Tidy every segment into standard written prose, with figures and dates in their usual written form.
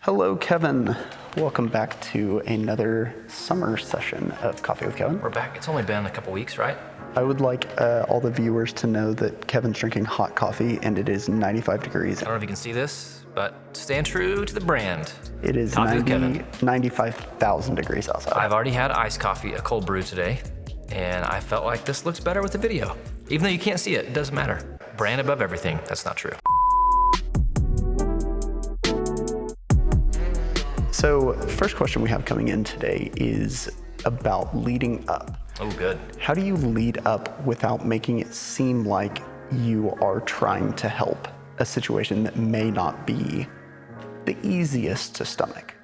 Hello, Kevin. Welcome back to another summer session of Coffee with Kevin. We're back. It's only been a couple weeks, right? I would like all the viewers to know that Kevin's drinking hot coffee and it is 95 degrees. I don't know if you can see this, but stand true to the brand. It is 95,000 degrees outside. I've already had iced coffee, a cold brew today, and I felt like this looks better with the video. Even though you can't see it, it doesn't matter. Brand above everything. That's not true. So, first question we have coming in today is about leading up. Oh, good. How do you lead up without making it seem like you are trying to help a situation that may not be the easiest to stomach?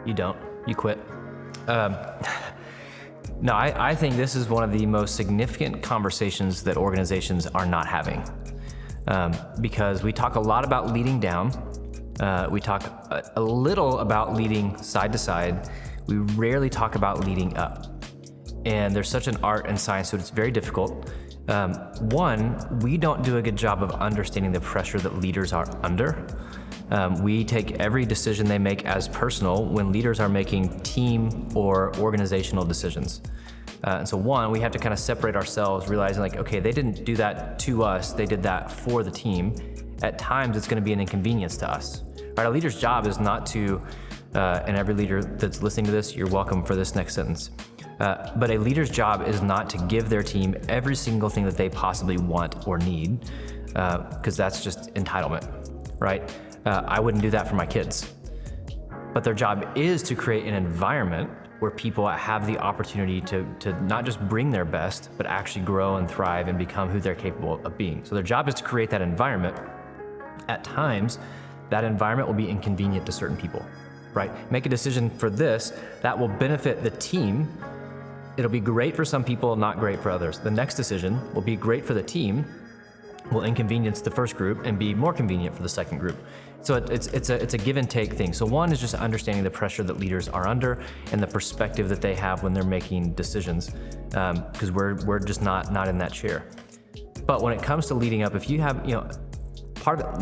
You don't. You quit. No, I think this is one of the most significant conversations that organizations are not having. Because we talk a lot about leading down. We talk a little about leading side to side. We rarely talk about leading up. And there's such an art and science, so it's very difficult. One, we don't do a good job of understanding the pressure that leaders are under. We take every decision they make as personal when leaders are making team or organizational decisions. And so one, we have to kind of separate ourselves, realizing like, okay, they didn't do that to us, they did that for the team. At times, it's gonna be an inconvenience to us. Right, a leader's job is not to, and every leader that's listening to this, you're welcome for this next sentence. But a leader's job is not to give their team every single thing that they possibly want or need, because that's just entitlement, right? I wouldn't do that for my kids. But their job is to create an environment where people have the opportunity to not just bring their best, but actually grow and thrive and become who they're capable of being. So their job is to create that environment. At times, that environment will be inconvenient to certain people, right? Make a decision for this, that will benefit the team. It'll be great for some people, not great for others. The next decision will be great for the team, will inconvenience the first group and be more convenient for the second group. So it's a give and take thing. So one is just understanding the pressure that leaders are under and the perspective that they have when they're making decisions, because we're just not in that chair. But when it comes to leading up, if you have,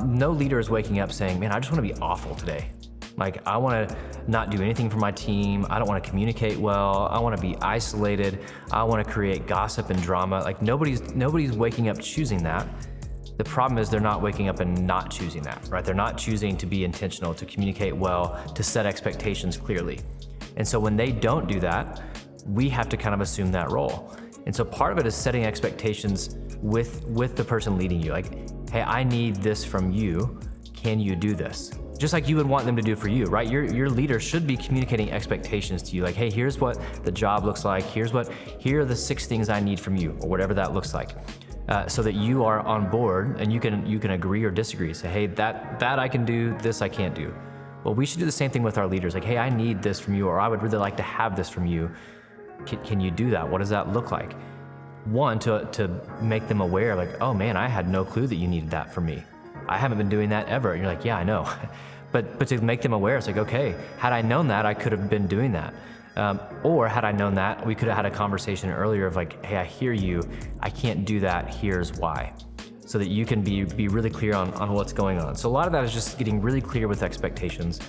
no leader is waking up saying, man, I just want to be awful today. Like, I want to not do anything for my team. I don't want to communicate well. I want to be isolated. I want to create gossip and drama. Like, nobody's waking up choosing that. The problem is they're not waking up and not choosing that, right? They're not choosing to be intentional, to communicate well, to set expectations clearly. And so when they don't do that, we have to kind of assume that role. And so part of it is setting expectations with the person leading you. Like, hey, I need this from you. Can you do this? Just like you would want them to do for you, right? Your leader should be communicating expectations to you. Like, hey, here's what the job looks like. Here are the 6 things I need from you, or whatever that looks like. So that you are on board and you can agree or disagree. Say, hey, that I can do, this I can't do. Well, we should do the same thing with our leaders. Like, hey, I need this from you, or I would really like to have this from you. Can you do that? What does that look like? One, to make them aware, like, oh man, I had no clue that you needed that from me. I haven't been doing that ever. And you're like, yeah, I know. But to make them aware, it's like, okay, had I known that, I could have been doing that. Or had I known that, we could have had a conversation earlier of like, hey, I hear you, I can't do that, here's why. So that you can be really clear on what's going on. So a lot of that is just getting really clear with expectations.